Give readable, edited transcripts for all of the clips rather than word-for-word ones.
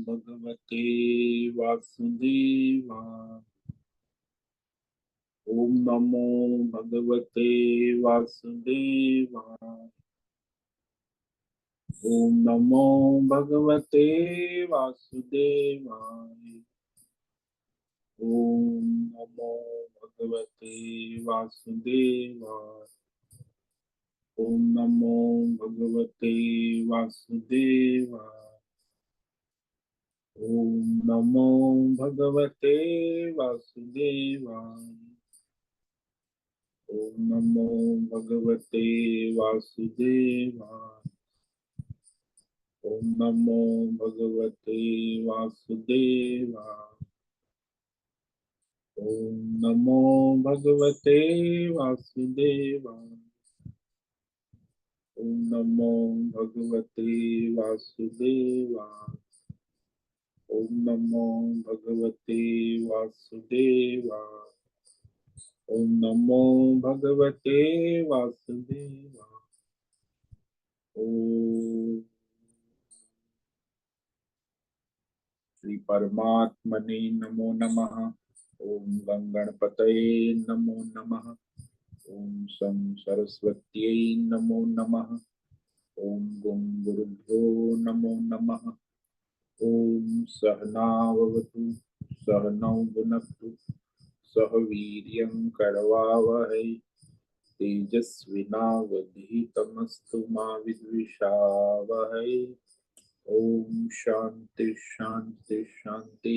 भगवते वासुदेवाय। ओम नमो भगवते वासुदेवाय। ओम नमो भगवते वासुदेवाय। ओम नमो भगवते वासुदेवाय। ओम नमो भगवते वासुदेवाय। ओम नमो भगवते वासुदेवाय। ओम नमो भगवते वासुदेवाय। ओम नमो भगवते वासुदेवाय। ओम नमो भगवते वासुदेवाय। ओम नमो भगवते वासुदेवाय। ओम नमो भगवते वासुदेवाय। ओम नमो भगवते वासुदेवाय। ओम श्री परमात्मने नमो नमः। ओम गंगणपतये नमो नमः। ओम सं सरस्वत्यै नमो नमः। ओम गुं गुरुभ्यो नमो नमः। ओम सहनाववतु सहनौ भुनक्तु सह वीर्यं करवावहै तेजस्विनावधीतमस्तु मा विद्विषावहै। ओम शांति शांति शांति।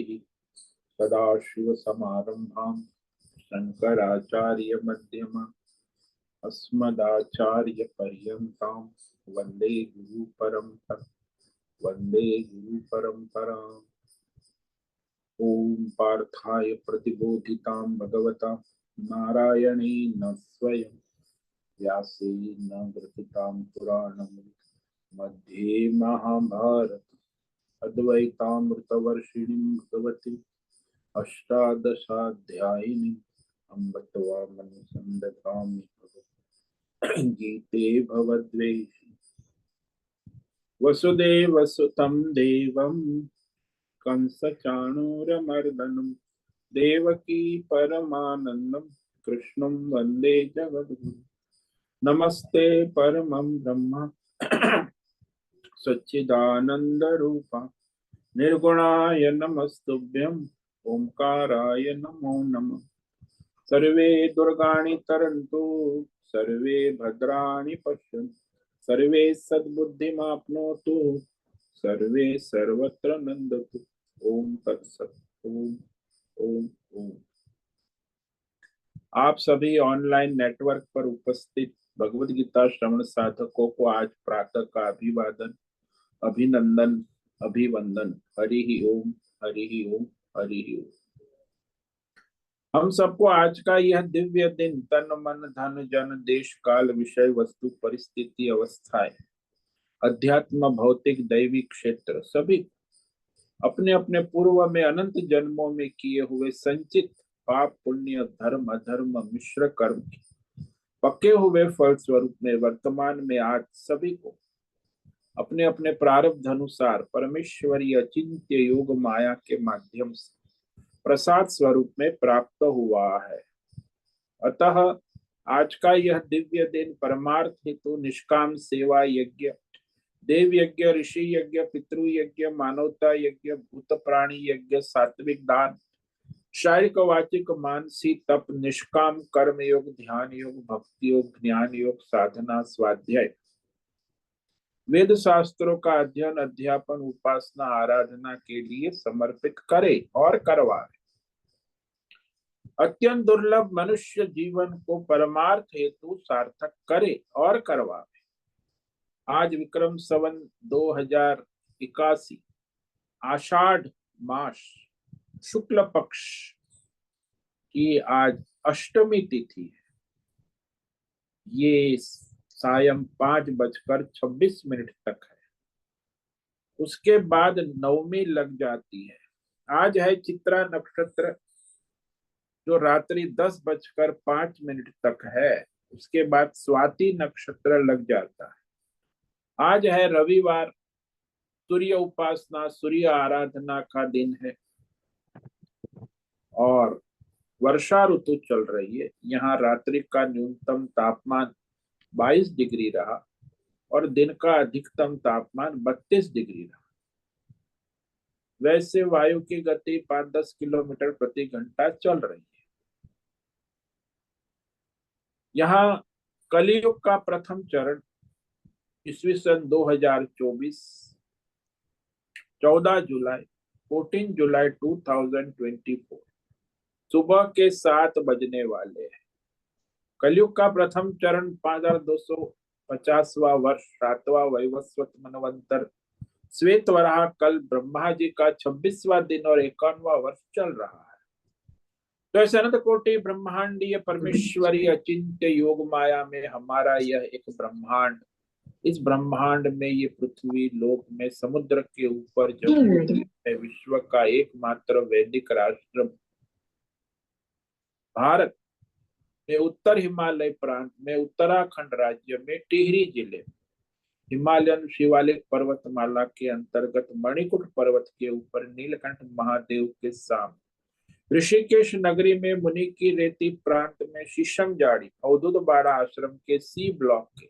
सदाशिवसमारम्भां शंकराचार्यमध्यमाम् अस्मदाचार्यपर्यन्तां वन्दे गुरुपरम्परां। वन्दे गुरुपरम्पराम्। ओम पार्थाय प्रतिबोधितां भगवता नारायणेन स्वयं व्यासेन ग्रथितां पुराणं मध्ये महाभारत अद्वैतामृतवर्षिणीं भगवती अष्टादशाध्यायिनीं अम्ब त्वामनुसन्दधामि गीते भवद्वेषी वसुदेवसुतं देवं कंसचाणूरमर्दनं देवकी परमानन्दं कृष्णं वन्दे जगद्गुरुं। नमस्ते परमं ब्रह्म सच्चिदानन्दरूपा निर्गुणाय नमस्तुभ्यं ओंकाराय नमो नमः। सर्वे दुर्गाणि तरन्तु सर्वे भद्राणि पश्यन्तु सर्वे सद्बुद्धिमाप्नोतु सर्वे सर्वत्र नन्दतु। ओम तत्सत्। ओम ओम ओम। आप सभी ऑनलाइन नेटवर्क पर उपस्थित भगवद गीता श्रवण साधकों को आज प्रातः का अभिवादन अभिनंदन अभिवंदन। हरि ही ओम हरि ही ओम हरि ही ओम। हम सबको आज का यह दिव्य दिन तन मन धन जन देश काल विषय वस्तु परिस्थिति अवस्थाएं अध्यात्म भौतिक दैविक क्षेत्र सभी अपने अपने पूर्व में अनंत जन्मों में किए हुए संचित पाप पुण्य धर्म अधर्म मिश्र कर्म के पके हुए फल स्वरूप में वर्तमान में आज सभी को अपने अपने प्रारब्ध अनुसार परमेश्वरीय अचिंत्य योग माया के माध्यम से प्रसाद स्वरूप में प्राप्त हुआ है। अतः आज का यह दिव्य दिन परमार्थ हेतु निष्काम सेवा यज्ञ देव यज्ञ ऋषि यज्ञ पितृ यज्ञ मानवता यज्ञ भूत प्राणी यज्ञ सात्विक दान शारीरिक वाचिक मानसी तप निष्काम कर्म योग ध्यान योग भक्ति योग ज्ञान योग साधना स्वाध्याय वेद शास्त्रों का अध्ययन अध्यापन उपासना आराधना के लिए समर्पित करे और करवाए। अत्यंत दुर्लभ मनुष्य जीवन को परमार्थ हेतु सार्थक करे और करवाए। आज विक्रम संवत 2081 आषाढ़ मास शुक्ल पक्ष की आज अष्टमी तिथि है। ये सायं 5:26 तक है। उसके बाद नवमी लग जाती है। आज है चित्रा नक्षत्र जो रात्रि 10:05 तक है। उसके बाद स्वाति नक्षत्र लग जाता है। आज है रविवार सूर्य उपासना, सूर्य आराधना का दिन है और वर्षा ऋतु चल रही है। यहाँ रात्रि का न्यूनतम तापमान 22 डिग्री रहा और दिन का अधिकतम तापमान 32 डिग्री रहा। वैसे वायु की गति 5-10 किलोमीटर प्रति घंटा चल रही है। यहाँ कलयुग का प्रथम चरण ईस्वी सन 2024 14 जुलाई 14 जुलाई 2024 सुबह के 7 बजने वाले हैं। कलयुग का प्रथम चरण 5250वां वर्ष, 7वां वैवस्वत मनवंतर श्वेत वराह कल ब्रह्मा जी का 26वां दिन और 51वां वर्ष चल रहा है। तो ऐसे अनंत कोटि ब्रह्मांडीय परमेश्वरी अचिंत्य योग माया में हमारा यह एक ब्रह्मांड, इस ब्रह्मांड में ये पृथ्वी लोक में समुद्र के ऊपर जो है विश्व का एकमात्र वैदिक राष्ट्र भारत में उत्तर हिमालय प्रांत में उत्तराखंड राज्य में टिहरी जिले में हिमालयन शिवालिक पर्वतमाला के अंतर्गत मणिकूट पर्वत के ऊपर नीलकंठ महादेव के सामने ऋषिकेश नगरी में मुनि की रेती प्रांत में शीशम जाड़ी अवधूत बाड़ा आश्रम के सी ब्लॉक के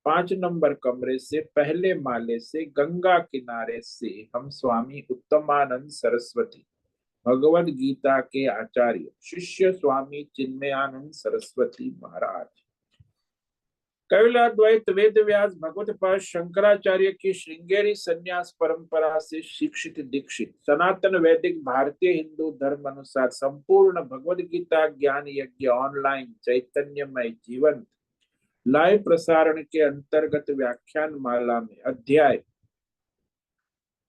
5 नंबर कमरे से पहले माले से गंगा किनारे से हम स्वामी उत्तमानंद सरस्वती भगवद गीता के आचार्य शिष्य स्वामी चिन्मयानंद सरस्वती महाराज कैवलाद्वैत वेद व्यास भगवत पाद शंकराचार्य की श्रृंगेरी संन्यास परंपरा से शिक्षित दीक्षित सनातन वैदिक भारतीय हिंदू धर्म अनुसार संपूर्ण भगवद गीता ज्ञान यज्ञ ऑनलाइन चैतन्यमय जीवन लाइव प्रसारण के अंतर्गत व्याख्यान माला में अध्याय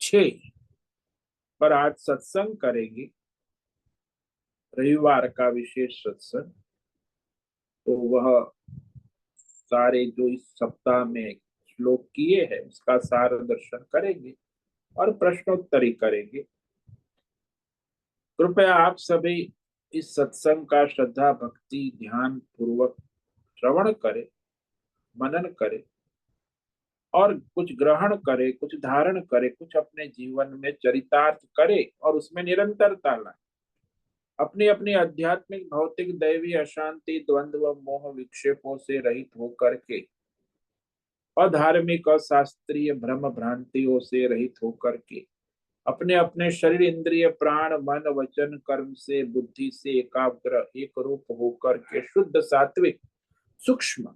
6 पर आज सत्संग करेंगे। रविवार का विशेष सत्संग, तो वह सारे जो इस सप्ताह में श्लोक किए हैं उसका सार दर्शन करेंगे और प्रश्नोत्तरी करेंगे। कृपया आप सभी इस सत्संग का श्रद्धा भक्ति ध्यान पूर्वक श्रवण करें, मनन करें और कुछ ग्रहण करे, कुछ धारण करे, कुछ अपने जीवन में चरितार्थ करे और उसमें निरंतरता लाए। अपनी अपनी आध्यात्मिक भौतिक दैवी अशांति द्वंद्व मोह विक्षेपों से रहित होकर के, अधार्मिक और शास्त्रीय भ्रम भ्रांतियों से रहित होकर के अपने अपने शरीर इंद्रिय प्राण मन वचन कर्म से बुद्धि से एकाग्र एक रूप होकर के शुद्ध सात्विक सूक्ष्म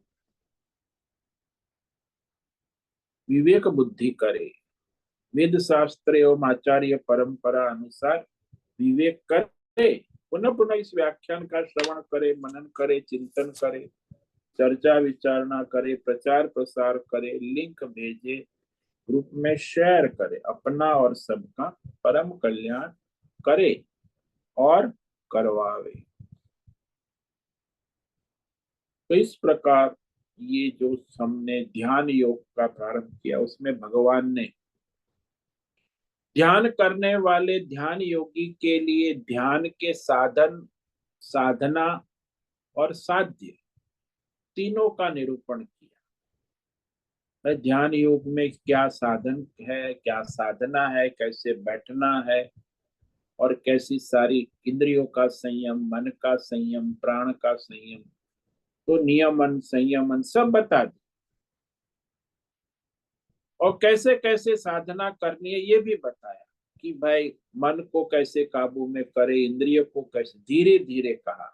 विवेक बुद्धि करे, वेद शास्त्र एवं आचार्य परंपरा अनुसार विवेक करे, पुनः पुनः इस व्याख्यान का श्रवण करे, मनन करे, चिंतन करे, चर्चा विचारणा करे, प्रचार प्रसार करे, लिंक भेजे, ग्रुप में शेयर करे, अपना और सबका परम कल्याण करे और करवावे। तो इस प्रकार ये जो हमने ध्यान योग का प्रारंभ किया उसमें भगवान ने ध्यान करने वाले ध्यान योगी के लिए ध्यान के साधन, साधना और साध्य तीनों का निरूपण किया। ध्यान योग में क्या साधन है, क्या साधना है, कैसे बैठना है और कैसी सारी इंद्रियों का संयम, मन का संयम, प्राण का संयम, तो नियमन संयमन सब बता दी और कैसे कैसे साधना करनी है ये भी बताया कि भाई मन को कैसे काबू में करे, इंद्रिय को कैसे, धीरे धीरे कहा,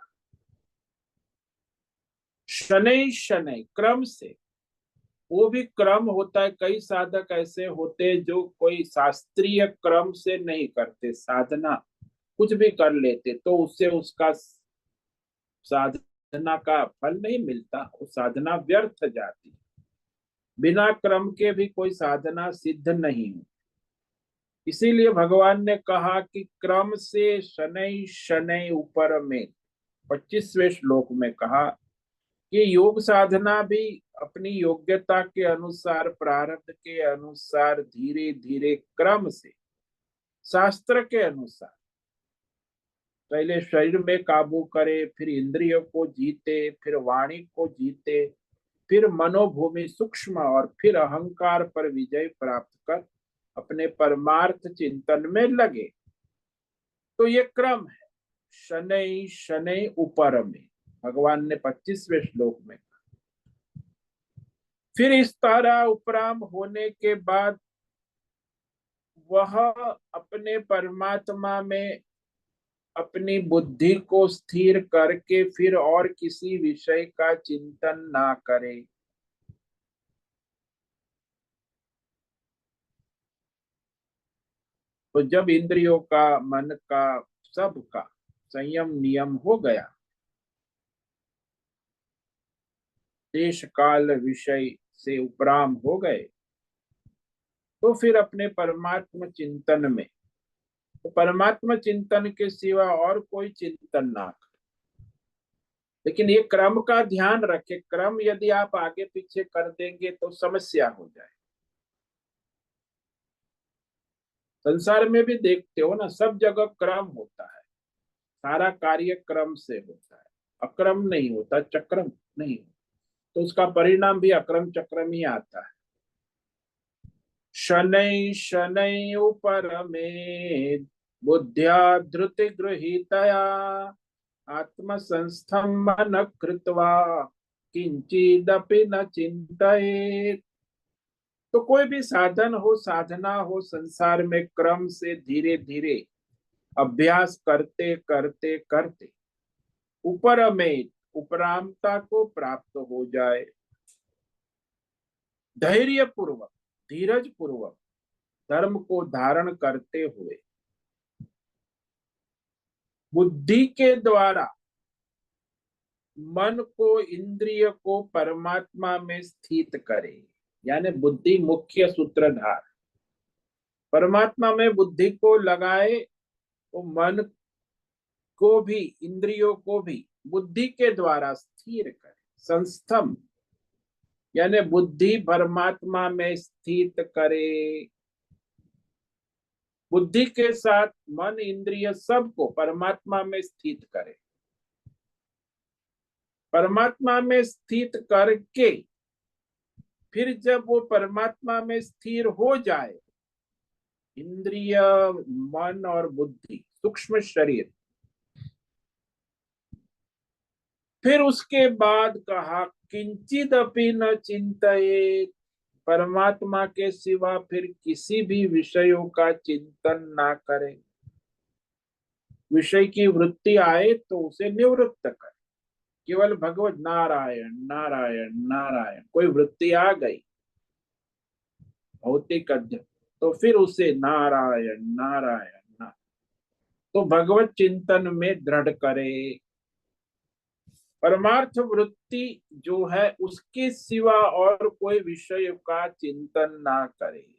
शनै शनै क्रम से। वो भी क्रम होता है, कई साधक ऐसे होते जो कोई शास्त्रीय क्रम से नहीं करते, साधना कुछ भी कर लेते तो उससे उसका साधना का फल नहीं मिलता, वो साधना व्यर्थ जाती। बिना क्रम के भी कोई साधना सिद्ध नहीं हो। इसीलिए भगवान ने कहा कि क्रम से शनै शनै ऊपर में 25वें श्लोक में कहा कि योग साधना भी अपनी योग्यता के अनुसार, प्रारब्ध के अनुसार, धीरे धीरे क्रम से, शास्त्र के अनुसार पहले शरीर में काबू करे, फिर इंद्रियों को जीते, फिर वाणी को जीते, फिर मनोभूमि सूक्ष्म और फिर अहंकार पर विजय प्राप्त कर अपने परमार्थ चिंतन में लगे। तो ये क्रम है, शनै शनै ऊपर में, भगवान ने 25वें श्लोक में। फिर इस तरह उपराम होने के बाद वह अपने परमात्मा में अपनी बुद्धि को स्थिर करके फिर और किसी विषय का चिंतन ना करे। तो जब इंद्रियों का, मन का, सब का संयम नियम हो गया, देश काल विषय से उपराम हो गए, तो फिर अपने परमात्मा चिंतन में, तो परमात्मा चिंतन के सिवा और कोई चिंतन ना करे। लेकिन ये क्रम का ध्यान रखे, क्रम यदि आप आगे पीछे कर देंगे तो समस्या हो जाए। संसार में भी देखते हो ना, सब जगह क्रम होता है, सारा कार्य क्रम से होता है, अक्रम नहीं होता, चक्रम नहीं होता। तो उसका परिणाम भी अक्रम चक्रम ही आता है। शनै शनै उपरमेद् बुद्ध्या धृति गृहीतया आत्मसंस्थं मन कृत्वा किंचिदपि न चिंतयेत्। तो कोई भी साधन हो, साधना हो, संसार में क्रम से धीरे धीरे अभ्यास करते करते करते ऊपर में उपरामता को प्राप्त हो जाए। धैर्य पूर्वक, धीरज पूर्वक धर्म को धारण करते हुए बुद्धि के द्वारा मन को, इंद्रिय को परमात्मा में स्थित करे। यानी बुद्धि मुख्य सूत्रधार, परमात्मा में बुद्धि को लगाए, तो मन को भी, इंद्रियों को भी बुद्धि के द्वारा स्थिर करे। संस्थम यानी बुद्धि परमात्मा में स्थित करे। बुद्धि के साथ मन, इंद्रिय सबको परमात्मा में स्थित करे। परमात्मा में स्थित करके फिर जब वो परमात्मा में स्थिर हो जाए, इंद्रिय, मन और बुद्धि, सूक्ष्म शरीर, फिर उसके बाद कहा किंचित अपि न चिंतयेत्, परमात्मा के सिवा फिर किसी भी विषयों का चिंतन ना करें। विषय की वृत्ति आए तो उसे निवृत्त करें, केवल भगवत नारायण नारायण नारायण। कोई वृत्ति आ गई भौतिक अध्ययन, तो फिर उसे नारायण नारायण ना, तो भगवत चिंतन में दृढ़ करे। परमार्थ वृत्ति जो है उसके सिवा और कोई विषय का चिंतन ना करे,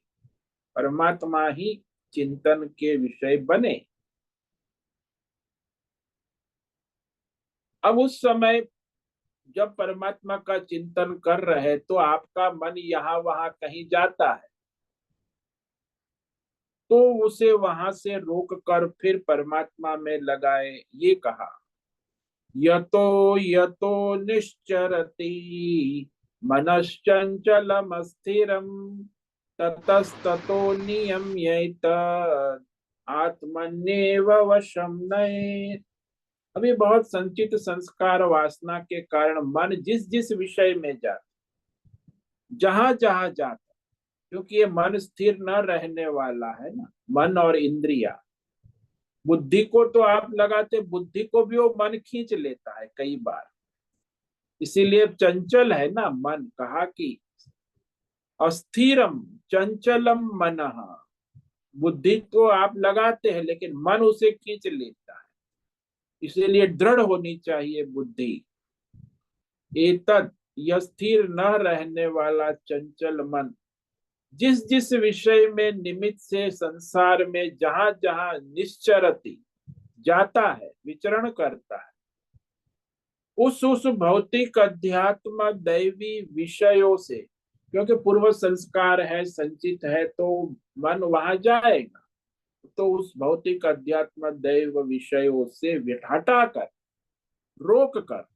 परमात्मा ही चिंतन के विषय बने। अब उस समय जब परमात्मा का चिंतन कर रहे तो आपका मन यहाँ वहां कहीं जाता है, तो उसे वहां से रोक कर फिर परमात्मा में लगाए। ये कहा यतो यतो निश्चरति मनश्चंचलमस्थिरं ततस्ततो नियम्येत आत्मन्येव वशं नयेत्। अभी बहुत संचित संस्कार वासना के कारण मन जिस जिस विषय में जाता, जहां जहां जाता, क्योंकि ये मन स्थिर न रहने वाला है ना, मन और इंद्रिया। बुद्धि को तो आप लगाते, बुद्धि को भी वो मन खींच लेता है कई बार, इसीलिए चंचल है ना मन। कहा कि अस्थिरम चंचलम मनः, बुद्धि को आप लगाते हैं लेकिन मन उसे खींच लेता है, इसीलिए दृढ़ होनी चाहिए बुद्धि। एतद, यह स्थिर न रहने वाला चंचल मन जिस जिस विषय में निमित्त से संसार में जहां जहां निश्चरति जाता है, विचरण करता है, उस भौतिक अध्यात्म दैवी विषयों से, क्योंकि पूर्व संस्कार है, संचित है, तो मन वहां जाएगा, तो उस भौतिक अध्यात्म दैव विषयों से हटा कर, रोक कर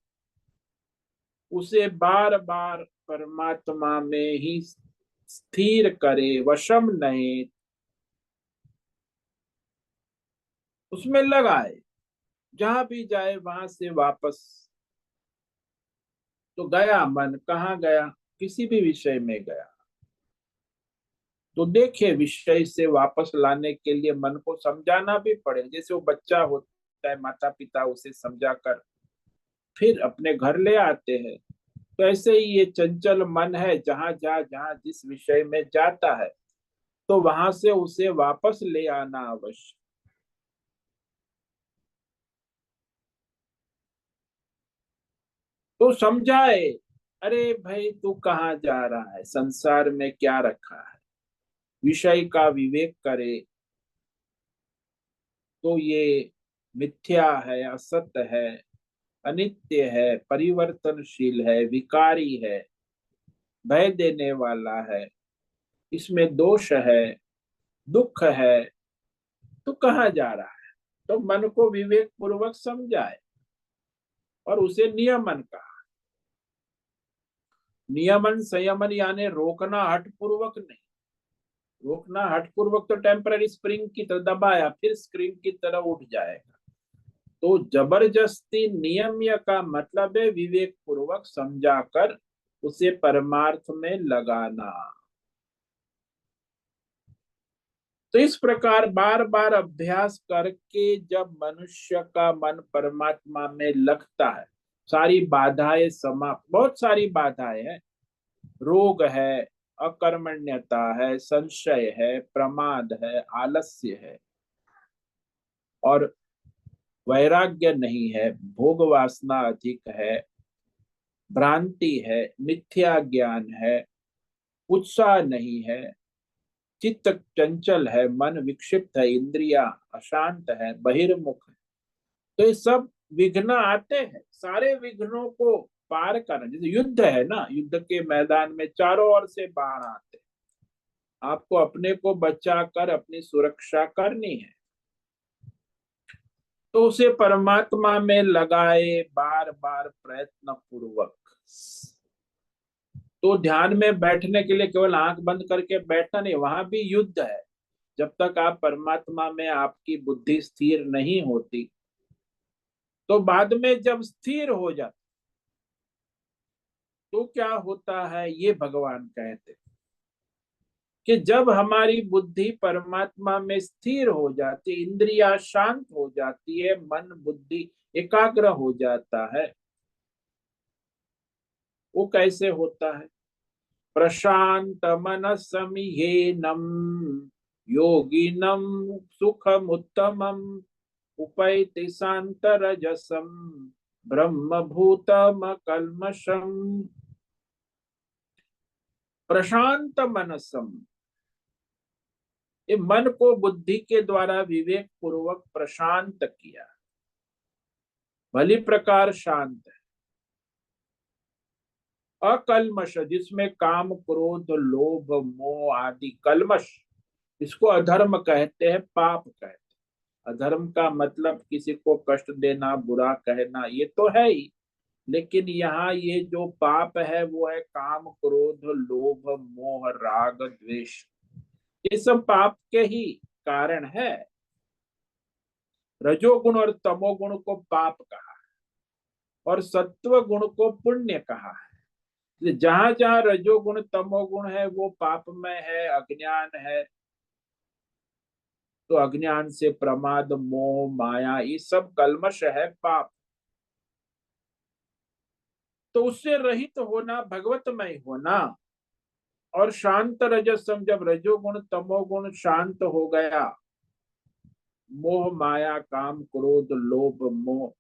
उसे बार बार परमात्मा में ही स्थिर करे। वशम नहीं, उसमें लगाए, जहां भी जाए वहां से वापस। तो गया मन, कहाँ गया? किसी भी विषय में गया। तो देखिए, विषय से वापस लाने के लिए मन को समझाना भी पड़ेगा। जैसे वो बच्चा होता है, माता पिता उसे समझा कर फिर अपने घर ले आते हैं। तो ऐसे ही ये चंचल मन है, जहां जिस विषय में जाता है, तो वहां से उसे वापस ले आना आवश्यक। तो समझाए, अरे भाई तू कहाँ जा रहा है, संसार में क्या रखा है, विषय का विवेक करे। तो ये मिथ्या है, असत्य है, अनित्य है, परिवर्तनशील है, विकारी है, भय देने वाला है, इसमें दोष है, दुख है। तो कहाँ जा रहा है? तो मन को विवेक पूर्वक समझाए और उसे नियमन का, नियमन संयमन यानी रोकना हठ पूर्वक नहीं। रोकना हठ पूर्वक तो टेम्पररी स्प्रिंग की तरह दबाया फिर स्प्रिंग की तरह उठ जाएगा। तो जबरदस्ती नियम्य का मतलब है विवेक पूर्वक समझाकर उसे परमार्थ में लगाना। तो इस प्रकार बार बार अभ्यास करके जब मनुष्य का मन परमात्मा में लगता है, सारी बाधाएं समाप्त, बहुत सारी बाधाएं हैं, रोग है, अकर्मण्यता है, संशय है, प्रमाद है, आलस्य है, और वैराग्य नहीं है, भोग वासना अधिक है, भ्रांति है, मिथ्या ज्ञान है, उत्साह नहीं है, चित्त चंचल है, मन विक्षिप्त है, इंद्रिया अशांत है, बहिर्मुख है। तो ये सब विघ्न आते हैं। सारे विघ्नों को पार करना, जैसे युद्ध है ना, युद्ध के मैदान में चारों ओर से बाण आते हैं, आपको अपने को बचा कर अपनी सुरक्षा करनी है। तो उसे परमात्मा में लगाए बार बार प्रयत्न पूर्वक। तो ध्यान में बैठने के लिए केवल आंख बंद करके बैठना नहीं, वहां भी युद्ध है। जब तक आप परमात्मा में आपकी बुद्धि स्थिर नहीं होती, तो बाद में जब स्थिर हो जाती, तो क्या होता है ये भगवान कहते हैं कि जब हमारी बुद्धि परमात्मा में स्थिर हो जाती, इंद्रियां शांत हो जाती है, मन बुद्धि एकाग्र हो जाता है। वो कैसे होता है? प्रशांत मनसमिहेनम योगिनम सुखमुत्तमम उपैति शांतरजसम ब्रह्मभूतम कल्मषम। प्रशांत मनसम, ये मन को बुद्धि के द्वारा विवेक पूर्वक प्रशांत किया, भली प्रकार शांत है। अकल्मष, जिसमें काम क्रोध लोभ मोह आदि कल्मष, इसको अधर्म कहते हैं, पाप कहते हैं। अधर्म का मतलब किसी को कष्ट देना, बुरा कहना, ये तो है ही। लेकिन यहाँ ये जो पाप है वो है काम क्रोध लोभ मोह राग द्वेष। ये सब पाप के ही कारण है। रजोगुण और तमोगुण को पाप कहा और सत्व गुण को पुण्य कहा है। जहां जहां रजोगुण तमोगुण है वो पापमय है, अज्ञान है। तो अज्ञान से प्रमाद मोह माया ये सब कल्मश है, पाप। तो उससे रहित होना, भगवतमय होना। और शांत रजसम, जब रजोगुण तमोगुण शांत हो गया, मोह माया काम क्रोध लोभ मोह,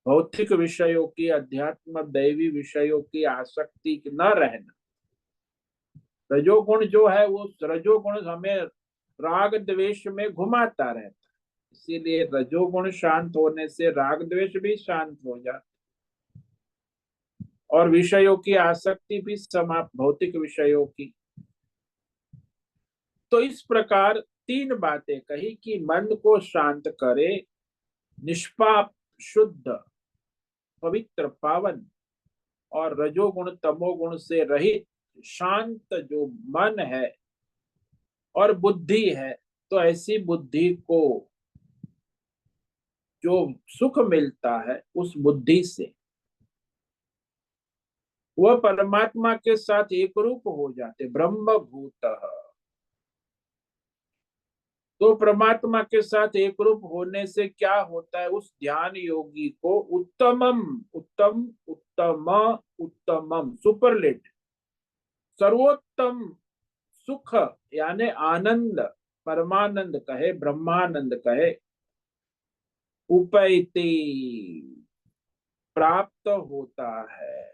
भौतिक विषयों की, अध्यात्म दैवी विषयों की आसक्ति न रहना। रजोगुण जो है वो, रजोगुण हमें राग द्वेष में घुमाता रहता है। इसीलिए रजोगुण शांत होने से राग द्वेष भी शांत हो जाता, और विषयों की आसक्ति भी समाप्त, भौतिक विषयों की। तो इस प्रकार तीन बातें कही कि मन को शांत करे, निष्पाप शुद्ध पवित्र पावन, और रजोगुण तमोगुण से रहित शांत जो मन है और बुद्धि है। तो ऐसी बुद्धि को जो सुख मिलता है उस बुद्धि से, वह परमात्मा के साथ एक रूप हो जाते, ब्रह्म भूत। तो परमात्मा के साथ एक रूप होने से क्या होता है, उस ध्यान योगी को उत्तमम, उत्तम, उत्तम, उत्तमम, सुपरलेट, सर्वोत्तम सुख यानी आनंद, परमानंद कहे, ब्रह्मानंद कहे, उपैति, प्राप्त होता है।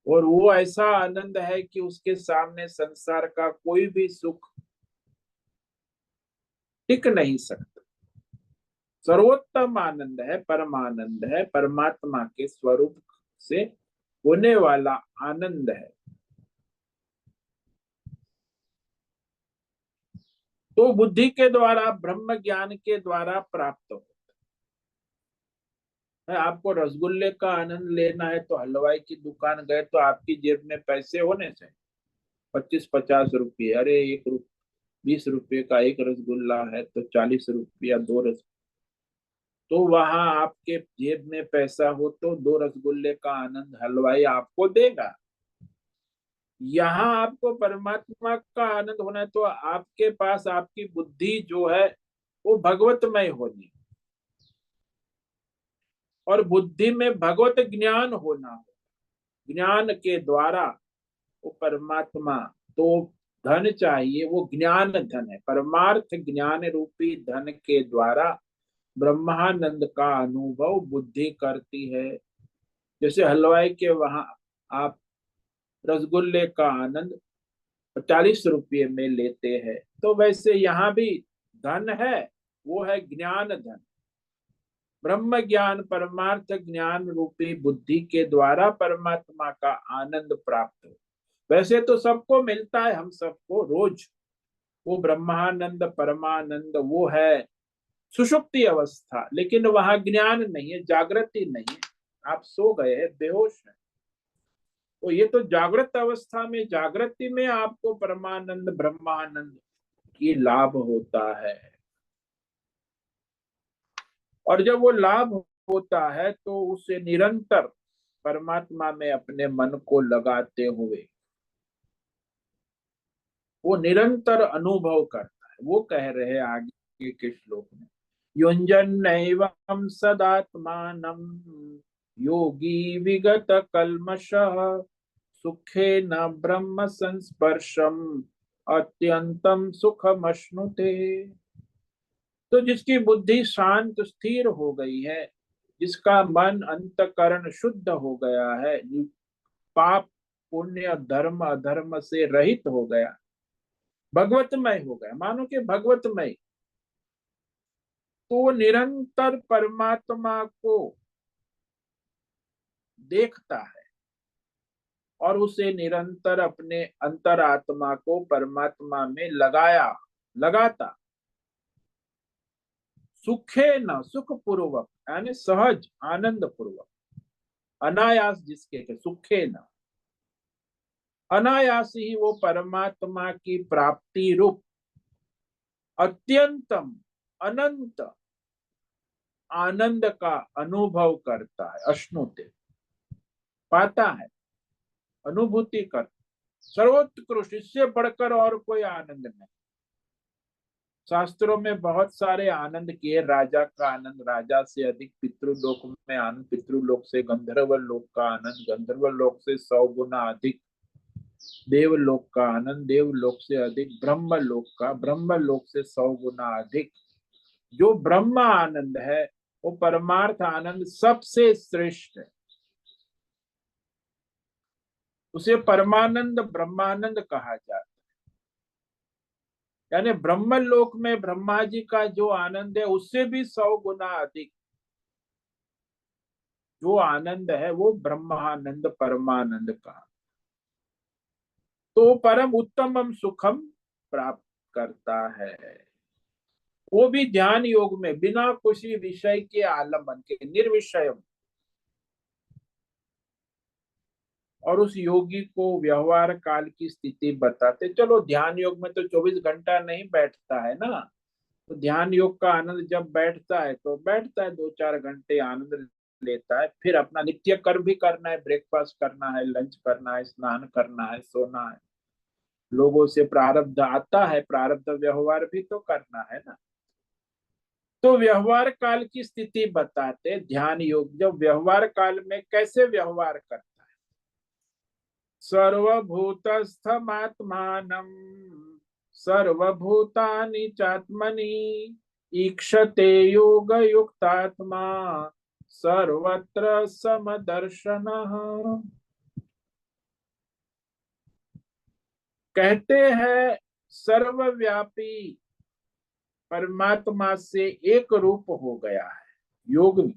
और वो ऐसा आनंद है कि उसके सामने संसार का कोई भी सुख टिक नहीं सकता। सर्वोत्तम आनंद है, परमानंद है, परमात्मा के स्वरूप से होने वाला आनंद है। तो बुद्धि के द्वारा, ब्रह्म ज्ञान के द्वारा प्राप्त होता है। आपको रसगुल्ले का आनंद लेना है तो हलवाई की दुकान गए तो आपकी जेब में पैसे होने चाहिए, 25-50 रुपये। अरे 20 रुपये का एक रसगुल्ला है तो 40 रुपया दो रस। तो वहां आपके जेब में पैसा हो तो दो रसगुल्ले का आनंद हलवाई आपको देगा। यहाँ आपको परमात्मा का आनंद होना है तो आपके पास आपकी बुद्धि जो है वो भगवतमय होनी, और बुद्धि में भगवत ज्ञान होना हो। ज्ञान के द्वारा वो परमात्मा, तो धन चाहिए, वो ज्ञान धन है, परमार्थ ज्ञान रूपी धन के द्वारा ब्रह्मानंद का अनुभव बुद्धि करती है। जैसे हलवाई के वहां आप रसगुल्ले का आनंद 40 रुपये में लेते हैं, तो वैसे यहाँ भी धन है, वो है ज्ञान धन, ब्रह्म ज्ञान, परमार्थ ज्ञान रूपी बुद्धि के द्वारा परमात्मा का आनंद प्राप्त हो। वैसे तो सबको मिलता है, हम सबको रोज वो ब्रह्मानंद, परमानंद, वो है सुषुप्ति अवस्था, लेकिन वहां ज्ञान नहीं है, जागृति नहीं है। आप सो गए हैं, बेहोश है, तो ये तो जागृत अवस्था में, जागृति में आपको परमानंद, ब्रह्मानंद की लाभ होता है। और जब वो लाभ होता है तो उसे निरंतर परमात्मा में अपने मन को लगाते हुए वो निरंतर अनुभव करता है। वो कह रहे हैं आगे के श्लोक में, युञ्जन्नैवं सदात्मानं योगी विगत कल्मषः सुखेन ब्रह्म संस्पर्शम अत्यंतम सुखमश्नुते। तो जिसकी बुद्धि शांत स्थिर हो गई है, जिसका मन अंतकरण शुद्ध हो गया है, पाप पुण्य धर्म अधर्म से रहित हो गया, भगवतमय हो गया, मानो कि भगवतमय, तो निरंतर परमात्मा को देखता है और उसे निरंतर अपने अंतरात्मा को परमात्मा में लगाता, सुखे न, सुख पूर्वक यानी सहज आनंद पूर्वक, अनायास जिसके के सुखे न, अनायास ही वो परमात्मा की प्राप्ति रूप अत्यंतम, अनंत आनंद का अनुभव करता है, अश्नुते, पाता है, अनुभूति करता। सर्वोत्कृष्ट, इससे बढ़कर और कोई आनंद नहीं। शास्त्रों में बहुत सारे आनंद किए, राजा का आनंद, राजा से अधिक पितृलोक में आनंद, पितृलोक से गंधर्व लोक का आनंद, गंधर्व लोक से 100 गुना अधिक देवलोक का आनंद, देवलोक से अधिक ब्रह्म लोक का, ब्रह्म लोक से 100 गुना अधिक। जो ब्रह्म आनंद है वो परमार्थ आनंद सबसे श्रेष्ठ है, उसे परमानंद, ब्रह्मानंद कहा जाता है। यानी ब्रह्म लोक में ब्रह्मा जी का जो आनंद है उससे भी 100 गुना अधिक जो आनंद है वो ब्रह्मानंद, परमानंद का, तो परम उत्तमम सुखम प्राप्त करता है। वो भी ध्यान योग में बिना किसी विषय के आलम्बन के, निर्विषय। और उस योगी को व्यवहार काल की स्थिति बताते, चलो ध्यान योग में तो 24 घंटा नहीं बैठता है ना, तो ध्यान योग का आनंद जब बैठता है तो बैठता है, 2-4 घंटे आनंद लेता है, फिर अपना नित्य कर्म भी करना है, ब्रेकफास्ट करना है, लंच करना है, स्नान करना है, सोना है। लोगों से प्रारब्ध आता है, प्रारब्ध व्यवहार भी तो करना है ना। तो व्यवहार काल की स्थिति बताते ध्यान योग जब व्यवहार काल में कैसे व्यवहार करता है। सर्वभूतस्थमात्मानं सर्वभूतानि चात्मनि ईक्षते योग युक्तात्मा सर्वत्र समदर्शनः। कहते हैं सर्वव्यापी परमात्मा से एक रूप हो गया है योग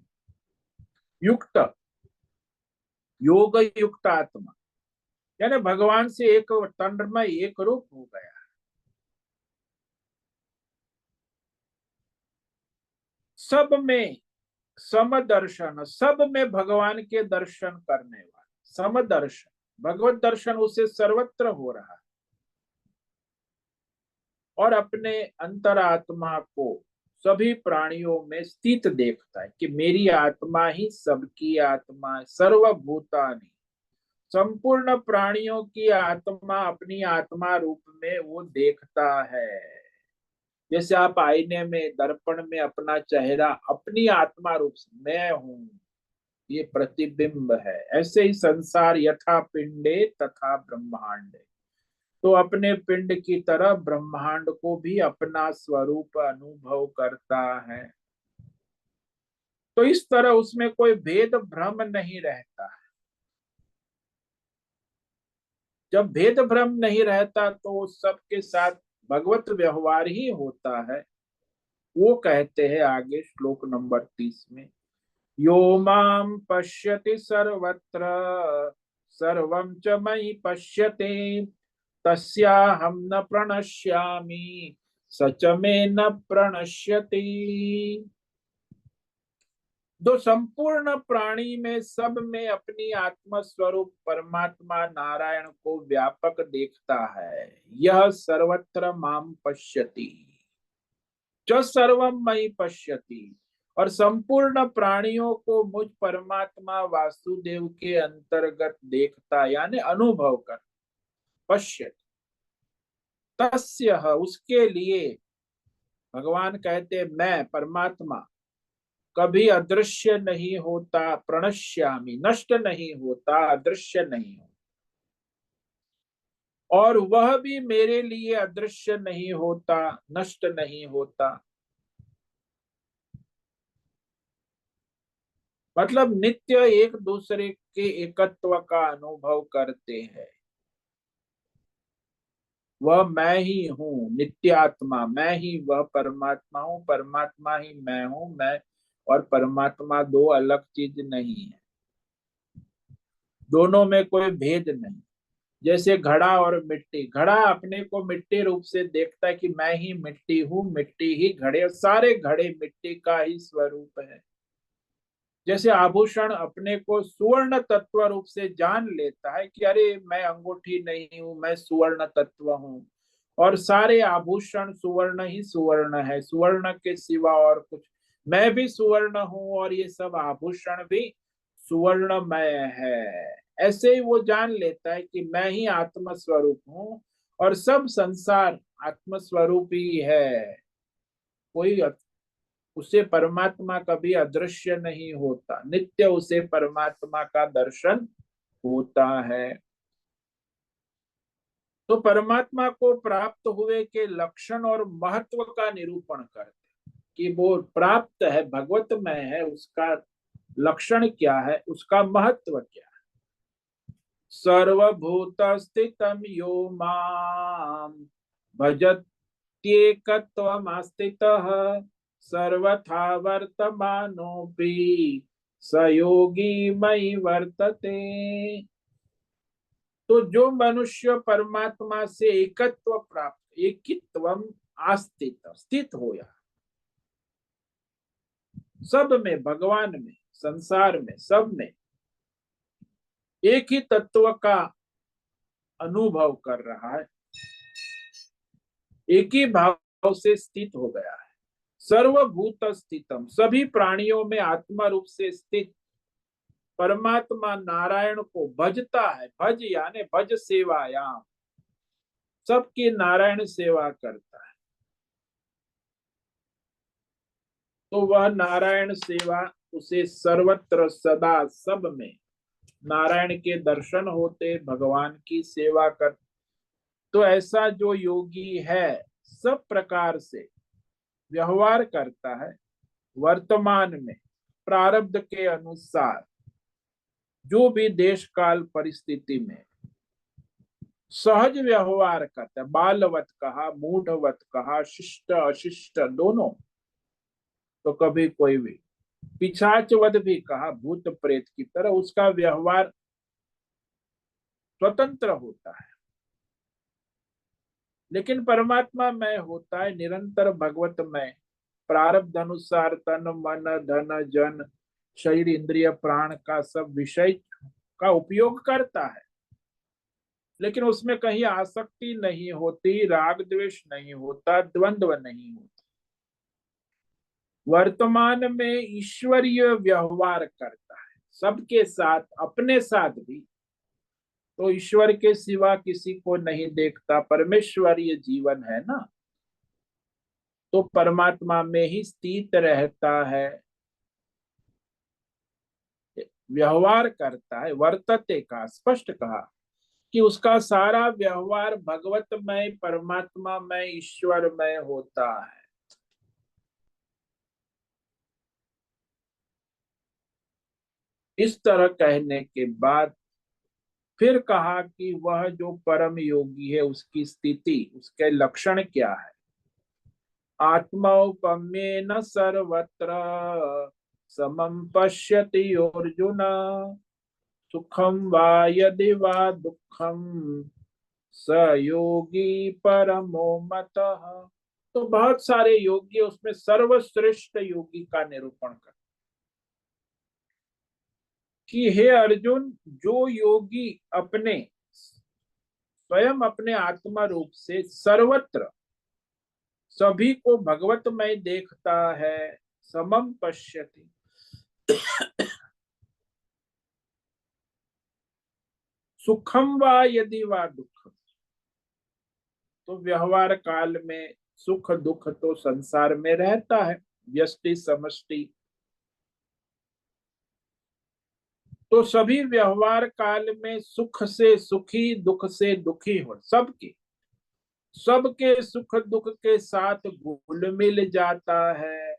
युक्त, योग युक्त आत्मा, यानी भगवान से एक तन्मय एक रूप हो गया। सब में समदर्शन, सब में भगवान के दर्शन करने वाला समदर्शन, भगवत दर्शन उसे सर्वत्र हो रहा है। और अपने अंतरात्मा को सभी प्राणियों में स्थित देखता है कि मेरी आत्मा ही सबकी आत्मा है। सर्वभूतानि, संपूर्ण प्राणियों की आत्मा अपनी आत्मा रूप में वो देखता है। जैसे आप आईने में दर्पण में अपना चेहरा अपनी आत्मा रूप से मैं हूं ये प्रतिबिंब है, ऐसे ही संसार यथा पिंडे तथा ब्रह्मांडे, तो अपने पिंड की तरह ब्रह्मांड को भी अपना स्वरूप अनुभव करता है। तो इस तरह उसमें कोई भेद भ्रम नहीं रहता है। जब भेद भ्रम नहीं रहता तो सबके साथ भगवत व्यवहार ही होता है। वो कहते हैं आगे श्लोक नंबर 30 में, यो माम पश्यति सर्वत्र सर्वं च मयि पश्यति तस्याहं न प्रणश्यामि स च मे न प्रणश्यति। जो संपूर्ण प्राणी में सब में अपनी आत्म स्वरूप परमात्मा नारायण को व्यापक देखता है, यह सर्वत्र माम पश्यति च सर्वम मयि पश्यति, और संपूर्ण प्राणियों को मुझ परमात्मा वासुदेव के अंतर्गत देखता यानी अनुभव कर। पश्यति तस्य, उसके लिए भगवान कहते मैं परमात्मा कभी अदृश्य नहीं होता, प्रणश्यामी नष्ट नहीं होता, अदृश्य नहीं होता, और वह भी मेरे लिए अदृश्य नहीं होता, नष्ट नहीं होता। मतलब नित्य एक दूसरे के एकत्व का अनुभव करते हैं। वह मैं ही हूँ, नित्यात्मा मैं ही वह परमात्मा हूँ, परमात्मा ही मैं हूँ। मैं और परमात्मा दो अलग चीज नहीं है, दोनों में कोई भेद नहीं। जैसे घड़ा और मिट्टी, घड़ा अपने को मिट्टी रूप से देखता है कि मैं ही मिट्टी हूँ, मिट्टी ही घड़े, सारे घड़े मिट्टी का ही स्वरूप है। जैसे आभूषण अपने को सुवर्ण तत्व रूप से जान लेता है कि अरे मैं अंगूठी नहीं हूं, मैं सुवर्ण तत्व हूं, और सारे आभूषण सुवर्ण ही सुवर्ण है, सुवर्ण के सिवा और कुछ, मैं भी सुवर्ण हूं और ये सब आभूषण भी सुवर्णमय है। ऐसे ही वो जान लेता है कि मैं ही आत्म स्वरूप हूँ और सब संसार आत्म स्वरूप ही है। कोई उसे परमात्मा कभी अदृश्य नहीं होता, नित्य उसे परमात्मा का दर्शन होता है। तो परमात्मा को प्राप्त हुए के लक्षण और महत्व का निरूपण करते कि वो प्राप्त है, भगवत में है, उसका लक्षण क्या है, उसका महत्व क्या है। सर्वभूत स्थितम यो माम भजत्येकत्वमास्थितः सर्वथा वर्तमानोऽपि स योगी मयि वर्तते। तो जो मनुष्य परमात्मा से एकत्व प्राप्त, एकित्वम आस्थित स्थित होया, सब में, भगवान में, संसार में, सब में एक ही तत्व का अनुभव कर रहा है, एक ही भाव से स्थित हो गया है, सर्वभूत स्थितम, सभी प्राणियों में आत्मा रूप से स्थित परमात्मा नारायण को भजता है। भज यानी भज सेवायाम, सबकी नारायण सेवा करता है। तो वह नारायण सेवा उसे सर्वत्र सदा सब में नारायण के दर्शन होते, भगवान की सेवा कर। तो ऐसा जो योगी है सब प्रकार से व्यवहार करता है, वर्तमान में प्रारब्ध के अनुसार जो भी देश काल परिस्थिति में सहज व्यवहार करता है, बालवत कहा, मूढ़वत कहा, शिष्ट अशिष्ट दोनों, तो कभी कोई भी पिशाचवध भी कहा, भूत प्रेत की तरह उसका व्यवहार स्वतंत्र होता है। लेकिन परमात्मा में होता है निरंतर भगवत में, प्रारब्ध अनुसार तन मन धन जन शरीर इंद्रिय प्राण का सब विषय का उपयोग करता है, लेकिन उसमें कहीं आसक्ति नहीं होती, राग द्वेष नहीं होता, द्वंद्व नहीं होता। वर्तमान में ईश्वरीय व्यवहार करता है सबके साथ, अपने साथ भी। तो ईश्वर के सिवा किसी को नहीं देखता, परमेश्वरीय जीवन है ना, तो परमात्मा में ही स्थित रहता है, व्यवहार करता है। वर्तते का स्पष्ट कहा कि उसका सारा व्यवहार भगवतमय, परमात्मामय, ईश्वरमय होता है। इस तरह कहने के बाद फिर कहा कि वह जो परम योगी है उसकी स्थिति, उसके लक्षण क्या है। आत्मौपम्येन सर्वत्र समं पश्यति अर्जुन, सुखम वा यदि वा दुखम स योगी परमो मतः। तो बहुत सारे योगी, उसमें सर्वश्रेष्ठ योगी का निरूपण कर कि हे अर्जुन, जो योगी अपने स्वयं अपने आत्मा रूप से सर्वत्र सभी को भगवतमय देखता है, समम पश्यति, सुखम वा यदि वा दुखम, तो व्यवहार काल में सुख दुख तो संसार में रहता है, व्यष्टि समष्टि। तो सभी व्यवहार काल में सुख से सुखी, दुख से दुखी हो, सबके सुख दुख के साथ घुल मिल जाता है,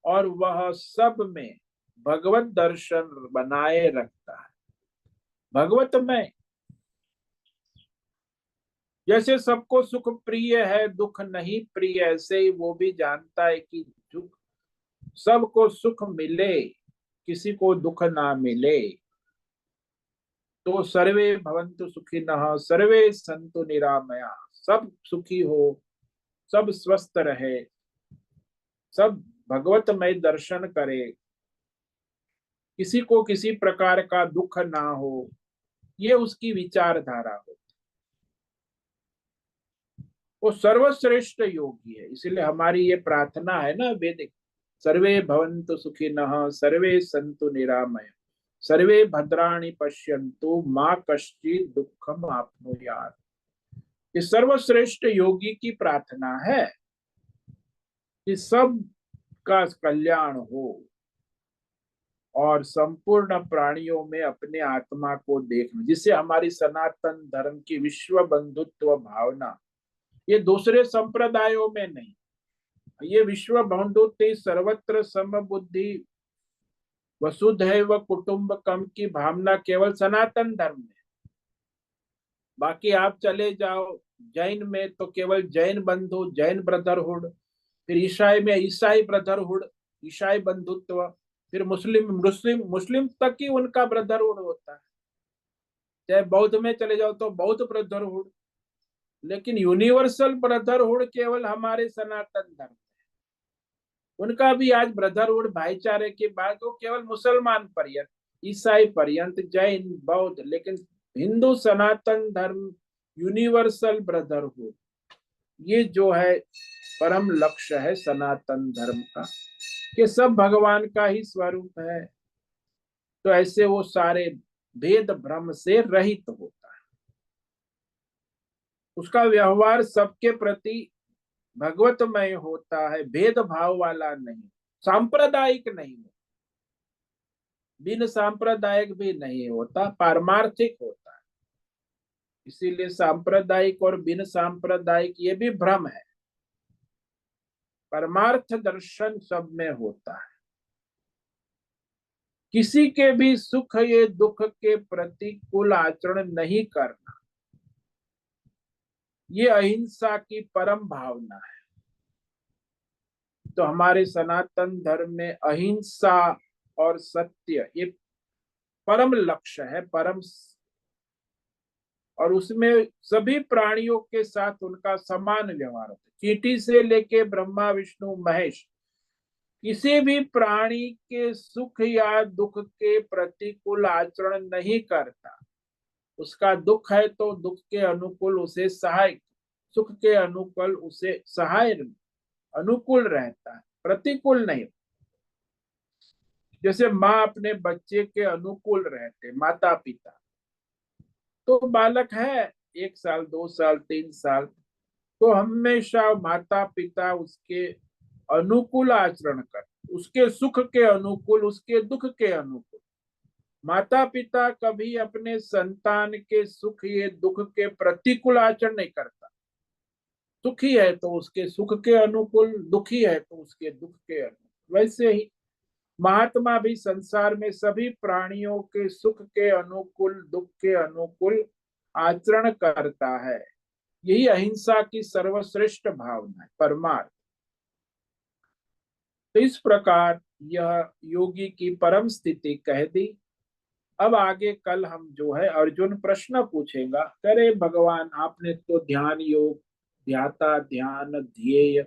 और वह सब में भगवत दर्शन बनाए रखता है। भगवत में जैसे सबको सुख प्रिय है, दुख नहीं प्रिय, ऐसे ही वो भी जानता है कि सबको सुख मिले, किसी को दुख ना मिले। तो सर्वे भवन्तु सुखिनः सर्वे सन्तु निरामया, सब सुखी हो, सब स्वस्थ रहे, सब भगवतमय दर्शन करे, किसी को किसी प्रकार का दुख ना हो, ये उसकी विचारधारा हो। वो सर्वश्रेष्ठ योगी है। इसलिए हमारी ये प्रार्थना है ना वैदिक, सर्वे भवन्तु सुखिनः सर्वे सन्तु निरामय सर्वे भद्राणि पश्यन्तु माँ कश्चित् दुःखम आपनुयात्। ये सर्वश्रेष्ठ योगी की प्रार्थना है कि सब का कल्याण हो और संपूर्ण प्राणियों में अपने आत्मा को देखना, जिससे हमारी सनातन धर्म की विश्व बंधुत्व भावना, ये दूसरे संप्रदायों में नहीं, ये विश्व बंधुत्व सर्वत्र समबुद्धि वसुधैव कुटुंबकम की भावना केवल सनातन धर्म में। बाकी आप चले जाओ जैन में तो केवल जैन बंधु, जैन ब्रदरहुड, फिर ईसाई में ईसाई ब्रदरहुड, ईसाई बंधुत्व, फिर मुस्लिम मुस्लिम मुस्लिम तक ही उनका ब्रदरहुड होता है। चाहे बौद्ध में चले जाओ तो बौद्ध ब्रदरहुड, लेकिन यूनिवर्सल ब्रदरहुड केवल हमारे सनातन धर्म। उनका भी आज ब्रदरहुड भाईचारे की बात हो केवल मुसलमान पर्यंत, ईसाई पर्यंत, जैन बौद्ध, लेकिन हिंदू सनातन धर्म यूनिवर्सल ब्रदरहुड, ये जो है परम लक्ष्य है सनातन धर्म का, कि सब भगवान का ही स्वरूप है। तो ऐसे वो सारे भेद भ्रम से रहित होता है, उसका व्यवहार सबके प्रति भगवतमय होता है, भेदभाव वाला नहीं, सांप्रदायिक नहीं, बिन सांप्रदायिक भी नहीं होता, पारमार्थिक होता है। इसीलिए सांप्रदायिक और बिन सांप्रदायिक ये भी भ्रम है, परमार्थ दर्शन सब में होता है। किसी के भी सुख ये दुख के प्रतिकूल आचरण नहीं करना, ये अहिंसा की परम भावना है। तो हमारे सनातन धर्म में अहिंसा और सत्य ये परम लक्ष्य है, परम, और उसमें सभी प्राणियों के साथ उनका समान व्यवहार होता है। चींटी से लेके ब्रह्मा विष्णु महेश, किसी भी प्राणी के सुख या दुख के प्रतिकूल आचरण नहीं करता। उसका दुख है तो दुख के अनुकूल उसे सहाय, सुख के अनुकूल उसे सहाय, अनुकूल रहता है, प्रतिकूल नहीं। जैसे माँ अपने बच्चे के अनुकूल रहते, माता पिता, तो बालक है 1 साल 2 साल 3 साल, तो हमेशा माता पिता उसके अनुकूल आचरण कर, उसके सुख के अनुकूल, उसके दुख के अनुकूल। माता पिता कभी अपने संतान के सुख ये दुख के प्रतिकूल आचरण नहीं करता। सुखी है तो उसके सुख के अनुकूल, दुखी है तो उसके दुख के अनुकूल। वैसे ही महात्मा भी संसार में सभी प्राणियों के सुख के अनुकूल, दुख के अनुकूल आचरण करता है। यही अहिंसा की सर्वश्रेष्ठ भावना है, परमार्थ। तो इस प्रकार यह योगी की परम स्थिति कह दी। अब आगे कल हम जो है अर्जुन प्रश्न पूछेगा, करे भगवान आपने तो ध्यान योग, ध्याता, ध्यान, ध्येय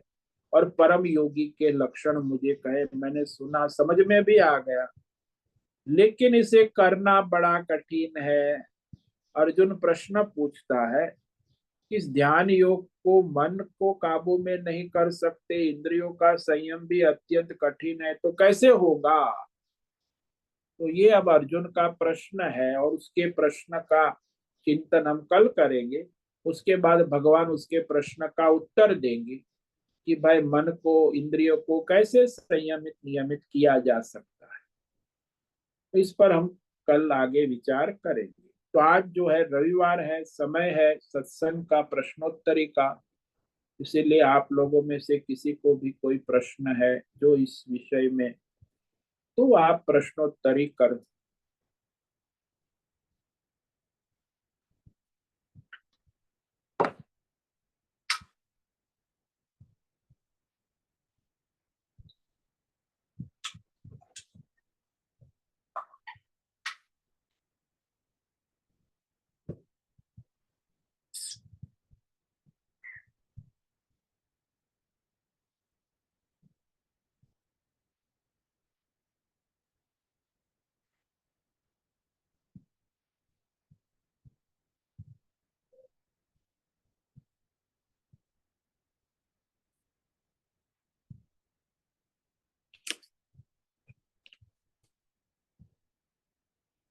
और परम योगी के लक्षण मुझे कहे, मैंने सुना, समझ में भी आ गया, लेकिन इसे करना बड़ा कठिन है। अर्जुन प्रश्न पूछता है, इस ध्यान योग को मन को काबू में नहीं कर सकते, इंद्रियों का संयम भी अत्यंत कठिन है, तो कैसे होगा? तो ये अब अर्जुन का प्रश्न है, और उसके प्रश्न का चिंतन हम कल करेंगे। उसके बाद भगवान उसके प्रश्न का उत्तर देंगे कि भाई मन को, इंद्रियों को कैसे संयमित नियमित किया जा सकता है। तो इस पर हम कल आगे विचार करेंगे। तो आज जो है रविवार है, समय है सत्संग का, प्रश्नोत्तरी का, इसीलिए आप लोगों में से किसी को भी कोई प्रश्न है जो इस विषय में, तो आप प्रश्नोत्तरी कर।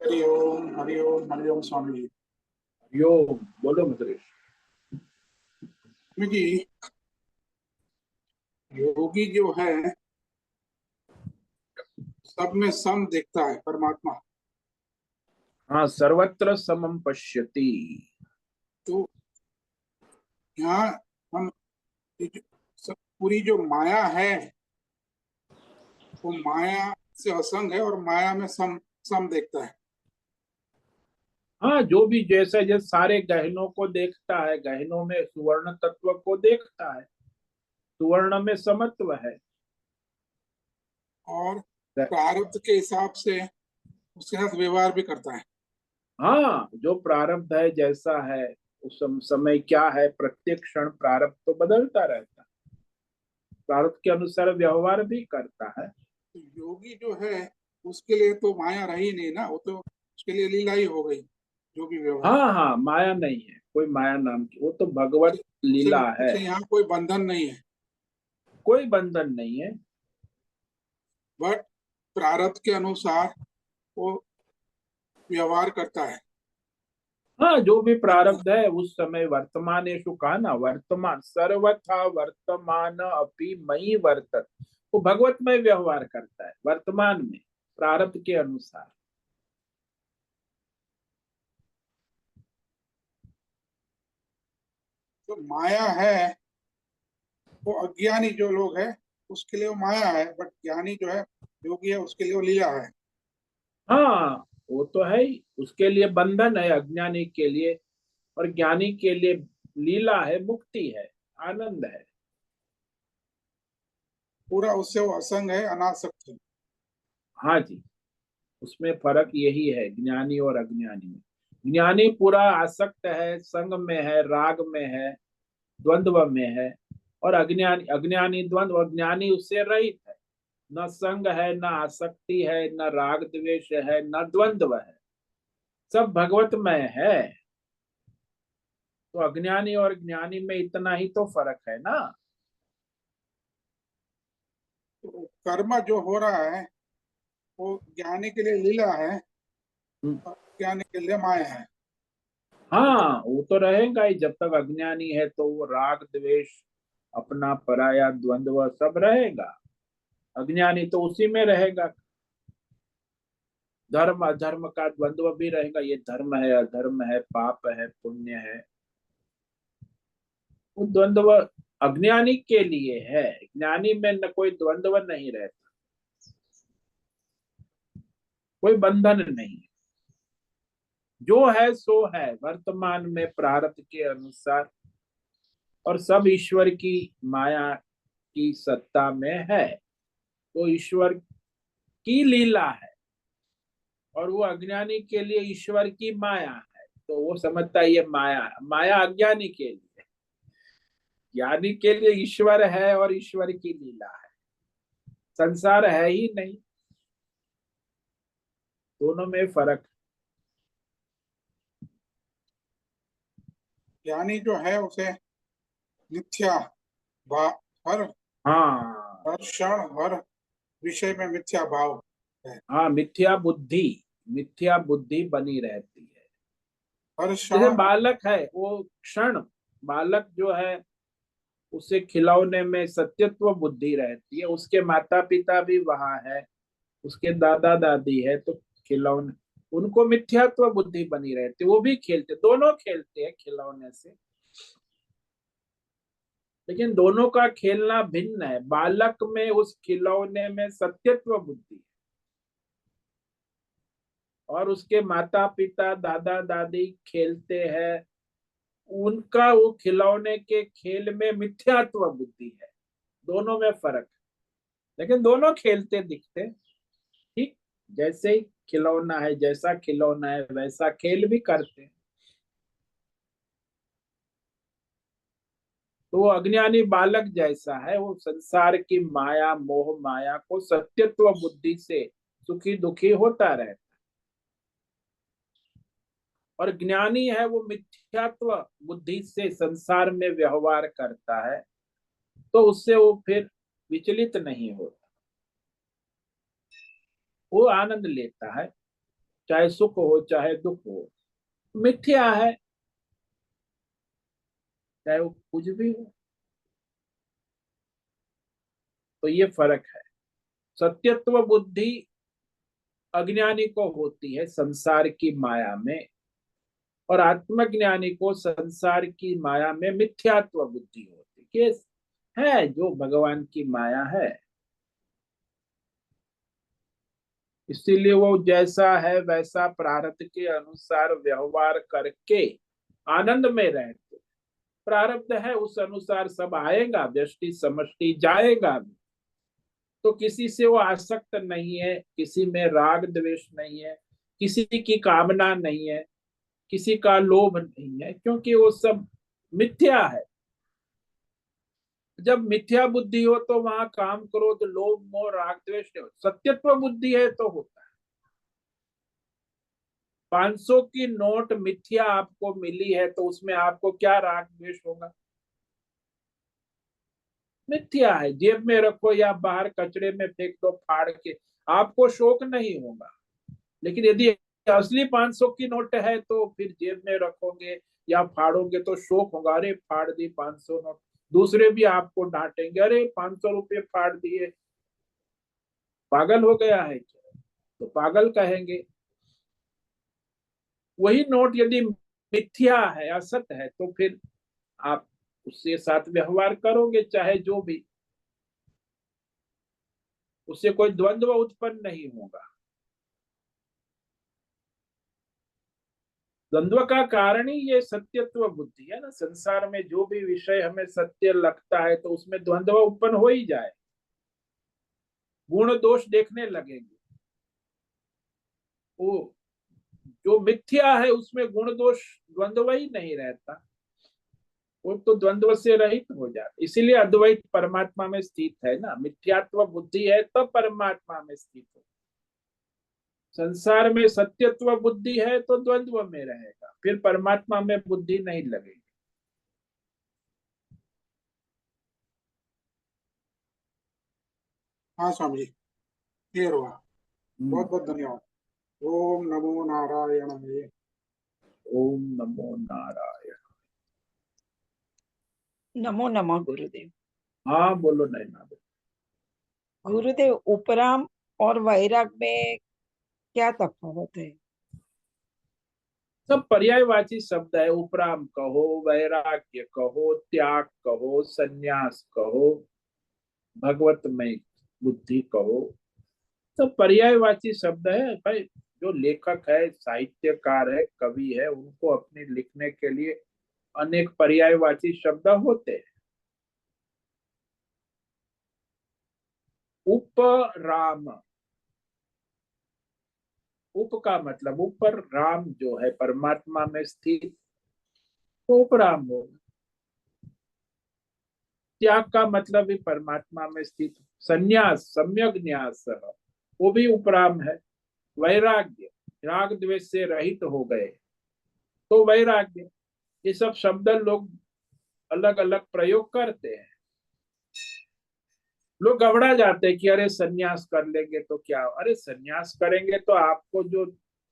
हरिओम हरिओम हरिओम स्वामी जी। यो, बोलो मद्रेश। स्वामी जी, योगी जो है सब में सम देखता है परमात्मा। हाँ, सर्वत्र समम पश्यति। तो यहाँ हम ये पूरी जो माया है वो माया से असंग है और माया में सम सम देखता है। हाँ, जो भी जैसे जैसे सारे गहनों को देखता है, गहनों में सुवर्ण तत्व को देखता है, सुवर्ण में समत्व है। और प्रारब्ध के हिसाब से उसके साथ व्यवहार भी करता है। हाँ, जो प्रारब्ध है जैसा है, उस समय क्या है, प्रत्येक क्षण प्रारब्ध तो बदलता रहता है, प्रारब्ध के अनुसार व्यवहार भी करता है। तो योगी जो है उसके लिए तो माया रही नहीं ना, वो तो उसके लिए लीला ही हो गई जो भी व्यवहार। हाँ हाँ, माया नहीं है, कोई माया नाम की, वो तो भगवत उसे लीला है। उसे यहाँ कोई बंधन नहीं है, कोई बंधन नहीं है। बट प्रारब्ध के अनुसार वो व्यवहार करता है। हाँ, जो भी प्रारब्ध है उस समय वर्तमानेषु, कहा ना, वर्तमान सर्वथा वर्तमान अपि मयि वर्तत, वो भगवत में व्यवहार करता है वर्तमान में प्रारब्ध के अनुसार। तो माया है, वो अज्ञानी जो लोग है उसके लिए वो माया है, बट ज्ञानी जो है, योगी है, उसके लिए वो लीला है। हाँ, वो तो है ही, उसके लिए बंधन है अज्ञानी के लिए, और ज्ञानी के लिए लीला है, मुक्ति है, आनंद है। पूरा उससे वो असंग है, अनासक्त है। हाँ जी, उसमें फर्क यही है ज्ञानी और अज्ञानी में। ज्ञानी पूरा आसक्त है, संग में है, राग में है, द्वंद्व में है। और अज्ञानी, अज्ञानी द्वंद्व, और ज्ञानी उससे रहित है। न संग है, न आसक्ति है, न राग द्वेष है, न द्वंद्व है, सब भगवतमय है। तो अज्ञानी और ज्ञानी में इतना ही तो फर्क है ना। तो कर्म जो हो रहा है वो ज्ञानी के लिए लीला है, हम्म। और ज्ञानी के लिए माया है। हाँ, वो तो रहेगा ही, जब तक अज्ञानी है तो वो राग द्वेष, अपना पराया, द्वंद्व सब रहेगा। अज्ञानी तो उसी में रहेगा। धर्म अधर्म का द्वंद्व भी रहेगा, ये धर्म है, अधर्म है, पाप है, पुण्य है। वो द्वंद्व अज्ञानी के लिए है, ज्ञानी में न कोई द्वंद्व नहीं रहता, कोई बंधन नहीं। जो है सो है वर्तमान में प्रारब्ध के अनुसार, और सब ईश्वर की माया की सत्ता में है। तो ईश्वर की लीला है, और वो अज्ञानी के लिए ईश्वर की माया है। तो वो समझता है ये माया है, माया अज्ञानी के लिए, ज्ञानी के लिए ईश्वर है और ईश्वर की लीला है, संसार है ही नहीं। दोनों में फर्क। ज्ञानी जो है उसे मिथ्या हर हाँ। हर क्षण हर विषय में मिथ्या भाव है। हाँ, मिथ्या बुद्धि, मिथ्या बुद्धि बनी रहती है। हर जैसे क्षण। बालक है, वो क्षण, बालक जो है उसे खिलौने में सत्यत्व बुद्धि रहती है, उसके माता पिता भी वहां है, उसके दादा दादी है, तो खिलौने, उनको मिथ्यात्व बुद्धि बनी रहती है, वो भी खेलते, दोनों खेलते हैं खिलौने से। लेकिन दोनों का खेलना भिन्न है, बालक में उस खिलौने में सत्यत्व बुद्धि है, और उसके माता पिता दादा दादी खेलते हैं, उनका वो खिलौने के खेल में मिथ्यात्व बुद्धि है। दोनों में फर्क है, लेकिन दोनों खेलते दिखते। ठीक, जैसे ही खिलौना है, जैसा खिलौना है वैसा खेल भी करते हैं। तो वो अज्ञानी बालक जैसा है, वो संसार की माया, मोह माया को सत्यत्व बुद्धि से सुखी दुखी होता रहता है। और ज्ञानी है, वो मिथ्यात्व बुद्धि से संसार में व्यवहार करता है, तो उससे वो फिर विचलित नहीं होता, वो आनंद लेता है, चाहे सुख हो चाहे दुख हो। मिथ्या है, चाहे वो कुछ भी हो। तो ये फर्क है। सत्यत्व बुद्धि अज्ञानी को होती है संसार की माया में, और आत्मज्ञानी को संसार की माया में मिथ्यात्व बुद्धि होती है जो भगवान की माया है। इसीलिए वो जैसा है वैसा प्रारब्ध के अनुसार व्यवहार करके आनंद में रहते। प्रारब्ध है उस अनुसार सब आएगा, व्यष्टि समष्टि जाएगा भी। तो किसी से वो आसक्त नहीं है, किसी में राग द्वेष नहीं है, किसी की कामना नहीं है, किसी का लोभ नहीं है, क्योंकि वो सब मिथ्या है। जब मिथ्या बुद्धि हो तो वहां काम करो तो लोभ मोह राग द्वेष नहीं हो, सत्यत्व बुद्धि है तो होता है। 500 की नोट मिथ्या आपको मिली है तो उसमें आपको क्या राग द्वेष होगा? मिथ्या है, जेब में रखो या बाहर कचरे में फेंक दो फाड़ के, आपको शोक नहीं होगा। लेकिन यदि असली 500 की नोट है तो फिर जेब में रखोगे या फाड़ोगे तो शोक होगा, अरे फाड़ दी 500 नोट। दूसरे भी आपको डांटेंगे, अरे 500 रुपये फाड़ दिए, पागल हो गया है क्या? तो पागल कहेंगे। वही नोट यदि मिथ्या है, असत है, तो फिर आप उसके साथ व्यवहार करोगे, चाहे जो भी, उससे कोई द्वंद्व उत्पन्न नहीं होगा। द्वंद्व का कारण ही ये सत्यत्व बुद्धि है ना। संसार में जो भी विषय हमें सत्य लगता है तो उसमें द्वंद्व उत्पन्न हो ही जाए, गुण दोष देखने लगेंगे। वो जो मिथ्या है उसमें गुण दोष द्वंद्व ही नहीं रहता, वो तो द्वंद्व से रहित हो जाता। इसीलिए अद्वैत परमात्मा में स्थित है ना। मिथ्यात्व बुद्धि है तब परमात्मा में स्थित हो। संसार में सत्यत्व बुद्धि है तो द्वंद्व में रहेगा, फिर परमात्मा में बुद्धि नहीं लगेगी। हाँ स्वामी जी, क्लियर हुआ। बहुत बहुत धन्यवाद। ओम नमो नारायण। ओम नमो नारायण। नमो नमः गुरुदेव। हाँ बोलो नैना। गुरुदेव, उपराम और वैराग में क्या तफावत है? सब पर्यायवाची शब्द है। उपराम कहो, वैराग्य कहो, त्याग कहो, संन्यास कहो, भगवतमय बुद्धि कहो, सब पर्यायवाची शब्द है भाई। जो लेखक है, साहित्यकार है, कवि है, उनको अपने लिखने के लिए अनेक पर्यायवाची शब्द होते हैं। उपराम, उप का मतलब ऊपर, राम जो है परमात्मा में स्थित, तो उपराम हो। त्याग का मतलब भी परमात्मा में स्थित। संन्यास, सम्यक न्यास, वो भी उपराम है। वैराग्य, राग द्वेष से रहित हो गए तो वैराग्य। ये सब शब्द लोग अलग अलग प्रयोग करते हैं। लोग घबरा जाते हैं कि अरे सन्यास कर लेंगे तो क्या, अरे सन्यास करेंगे तो आपको जो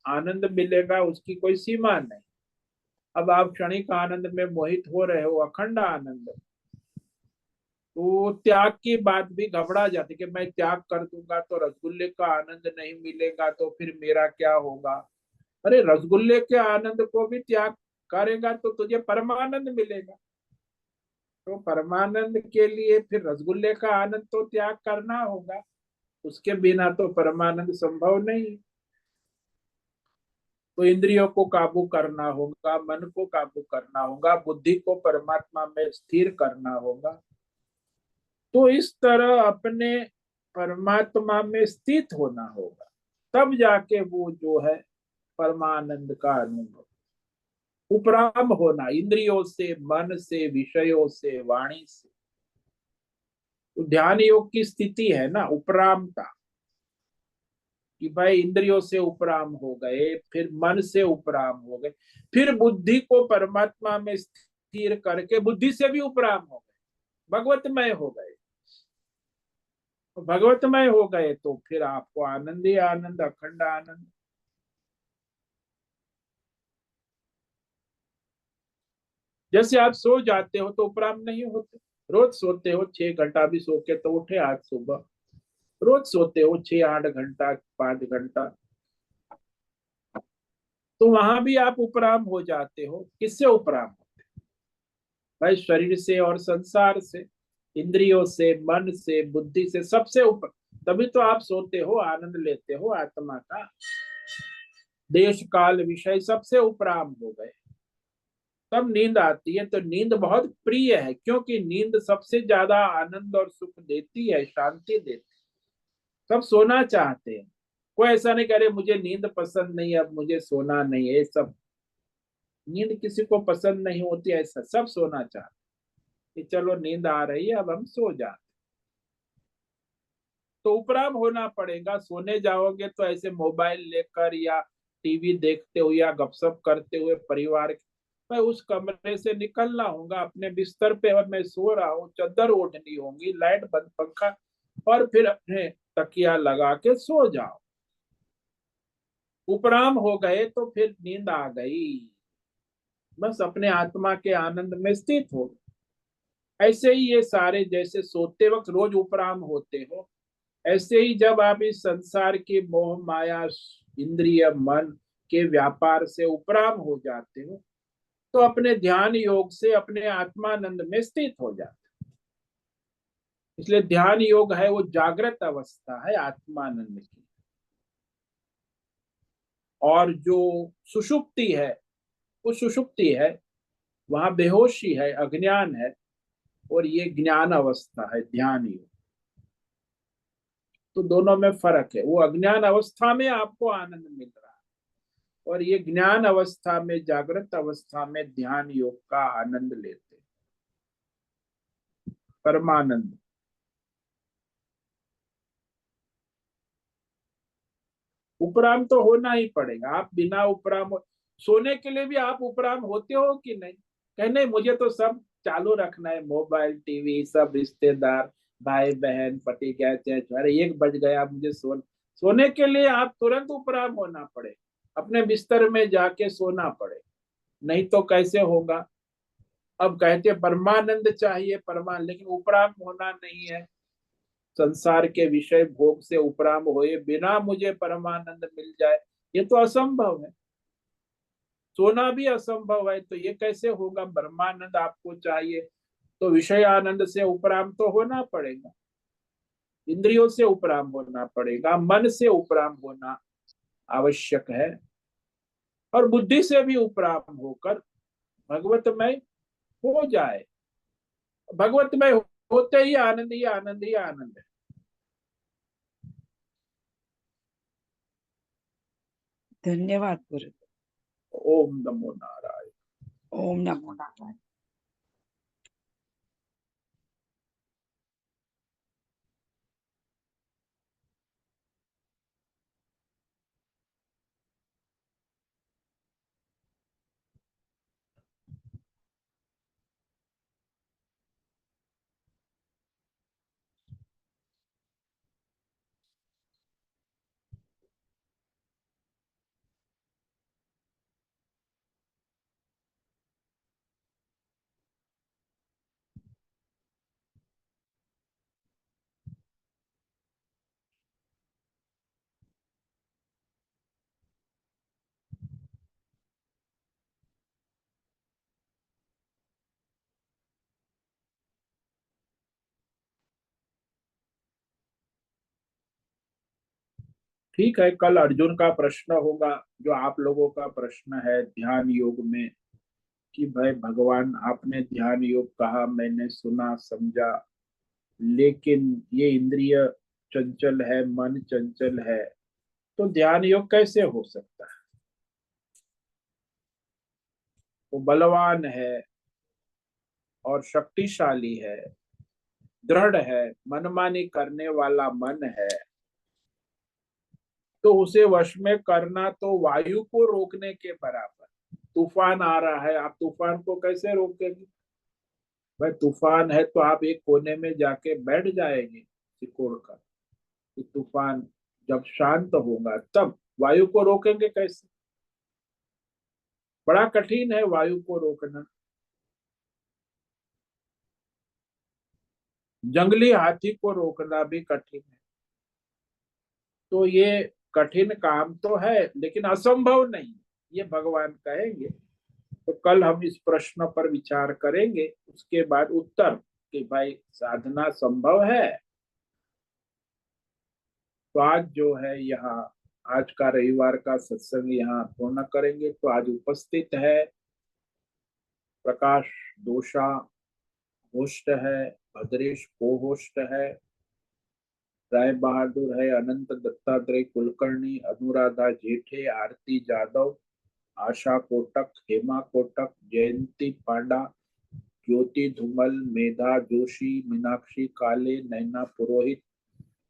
आनंद मिलेगा उसकी कोई सीमा नहीं। अब आप क्षणिक आनंद में मोहित हो रहे हो, अखंड आनंद, तो त्याग की बात भी घबरा जाती कि मैं त्याग कर दूंगा तो रसगुल्ले का आनंद नहीं मिलेगा तो फिर मेरा क्या होगा। अरे रसगुल्ले के आनंद को भी त्याग करेगा तो तुझे परमानंद मिलेगा। तो परमानंद के लिए फिर रसगुल्ले का आनंद तो त्याग करना होगा, उसके बिना तो परमानंद संभव नहीं। तो इंद्रियों को काबू करना होगा, मन को काबू करना होगा, बुद्धि को परमात्मा में स्थिर करना होगा। तो इस तरह अपने परमात्मा में स्थित होना होगा, तब जाके वो जो है परमानंद का अनुभव। उपराम होना, इंद्रियों से, मन से, विषयों से, वाणी से। तो ध्यान योग की स्थिति है ना उपरामता, कि भाई इंद्रियों से उपराम हो गए, फिर मन से उपराम हो गए, फिर बुद्धि को परमात्मा में स्थिर करके बुद्धि से भी उपराम हो गए, भगवतमय हो गए। तो भगवतमय हो गए तो फिर आपको आनंद ही आनंद, अखंड आनंद। जैसे आप सो जाते हो तो उपराम नहीं होते। रोज सोते हो 6 घंटा भी सो के तो उठे आज सुबह, रोज सोते हो 6-8 घंटा, 5 घंटा, तो वहां भी आप उपराम हो जाते हो। किससे उपराम होते? भाई शरीर से और संसार से, इंद्रियों से, मन से, बुद्धि से, सबसे ऊपर। तभी तो आप सोते हो, आनंद लेते हो आत्मा का। देश काल विषय सबसे उपराम हो गए, तब नींद आती है। तो नींद बहुत प्रिय है, क्योंकि नींद सबसे ज्यादा आनंद और सुख देती है, शांति देती है। सब सोना चाहते हैं, कोई ऐसा नहीं करे मुझे नींद पसंद नहीं, अब मुझे सोना नहीं है। सब नींद किसी को पसंद नहीं होती, ऐसा सब सोना चाहते कि चलो नींद आ रही है अब हम सो जाते। तो उपराम होना पड़ेगा। सोने जाओगे तो ऐसे मोबाइल लेकर या टीवी देखते हुए या गपशप करते हुए परिवार, मैं उस कमरे से निकलना होगा अपने बिस्तर पे, और मैं सो रहा हूँ, चादर ओढ़नी होगी, लाइट बंद, पंखा, और फिर अपने तकिया लगा के सो जाओ। उपराम हो गए तो फिर नींद आ गई, बस अपने आत्मा के आनंद में स्थित हो। ऐसे ही ये सारे, जैसे सोते वक्त रोज उपराम होते हो, ऐसे ही जब आप इस संसार की मोह माया इंद्रिय मन के व्यापार से उपराम हो जाते हो, तो अपने ध्यान योग से अपने आत्मानंद में स्थित हो जाते। इसलिए ध्यान योग है वो जागृत अवस्था है आत्मानंद की, और जो सुषुप्ति है वो सुषुप्ति है, वहां बेहोशी है, अज्ञान है, और ये ज्ञान अवस्था है ध्यान योग। तो दोनों में फर्क है, वो अज्ञान अवस्था में आपको आनंद मिल रहा है, और ये ज्ञान अवस्था में, जागृत अवस्था में ध्यान योग का आनंद लेते, परमानंद। उपराम तो होना ही पड़ेगा, आप बिना उपराम सोने के लिए भी आप उपराम होते हो कि नहीं? कहने मुझे तो सब चालू रखना है, मोबाइल टीवी सब, रिश्तेदार भाई बहन पति क्या चाहे, अरे 1 बज गया मुझे सोने के लिए आप तुरंत उपराम होना पड़े, अपने बिस्तर में जाके सोना पड़े, नहीं तो कैसे होगा? अब कहते परमानंद चाहिए, परमान, लेकिन उपराम होना नहीं है। संसार के विषय भोग से उपराम होए बिना मुझे परमानंद मिल जाए, ये तो असंभव है। सोना भी असंभव है, तो ये कैसे होगा? ब्रह्मानंद आपको चाहिए तो विषय आनंद से उपराम तो होना पड़ेगा, इंद्रियों से उपराम होना पड़ेगा, मन से उपराम होना आवश्यक है, और बुद्धि से भी उपराम होकर भगवतमय हो जाए। भगवतमय होते ही आनंद ही आनंद ही आनंद है। धन्यवाद गुरुदेव। ओम नमो नारायण। ओम नमो नारायण। ठीक है, कल अर्जुन का प्रश्न होगा, जो आप लोगों का प्रश्न है ध्यान योग में, कि भाई भगवान आपने ध्यान योग कहा, मैंने सुना समझा, लेकिन ये इंद्रिय चंचल है, मन चंचल है, तो ध्यान योग कैसे हो सकता है? वो बलवान है और शक्तिशाली है, दृढ़ है, मनमानी करने वाला मन है, तो उसे वश में करना तो वायु को रोकने के बराबर। तूफान आ रहा है, आप तूफान को कैसे रोकेंगे? भाई तूफान है तो आप एक कोने में जाके बैठ जाएंगे सिकोड़ कर, कि तूफान जब शांत होगा तब। वायु को रोकेंगे कैसे? बड़ा कठिन है वायु को रोकना। जंगली हाथी को रोकना भी कठिन है। तो ये कठिन काम तो है, लेकिन असंभव नहीं, ये भगवान कहेंगे। तो कल हम इस प्रश्न पर विचार करेंगे, उसके बाद उत्तर कि भाई साधना संभव है। तो आज जो है यहाँ, आज का रविवार का सत्संग यहाँ पूर्ण करेंगे। तो आज उपस्थित है प्रकाश दोषा होस्ट है, भद्रेश को होस्ट है, राय बहादुर है, अनंत दत्तात्रेय कुलकर्णी, अनुराधा जेठे, आरती जादव, आशा कोटक, हेमा कोटक, जयंती पांडा, ज्योति धूमल, मेधा जोशी, मीनाक्षी काले, नैना पुरोहित,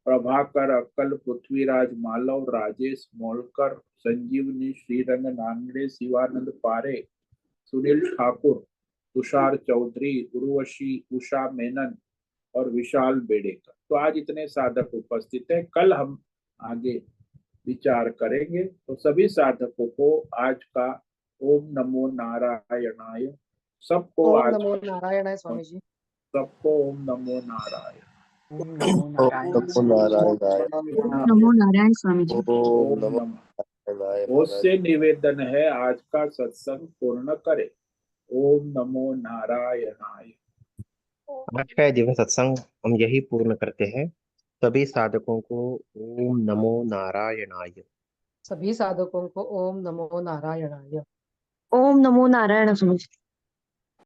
प्रभाकर, अक्कल, पृथ्वीराज, मालव, राजेश, मोलकर, संजीवनी, श्रीरंग, नांगड़े, शिवानंद पारे, सुनील ठाकुर, तुषार चौधरी, उर्वशी, उषा मेनन और विशाल बेड़ेकर। तो आज इतने साधक उपस्थित हैं। कल हम आगे विचार करेंगे। तो सभी साधकों को आज का ओम नमो नारायणाय, सबको ओम आज नमो नारायणाय स्वामी जी। सबको ओम नमो नारायण। ओम नमो नारायण नमो नारायणाय। नमो नारायण स्वामी जी। ओम ओम नमो नमः। नारायणाय। बहुत से निवेदन है, आज का सत्संग पूर्ण करे। ओम नमो नारायणाय। आज का ये दिव्य सत्संग हम यही पूर्ण करते हैं। सभी साधकों को ओम नमो नारायणाय। सभी साधकों को ओम नमो नारायणाय। ओम नमो नारायण स्वामी जी।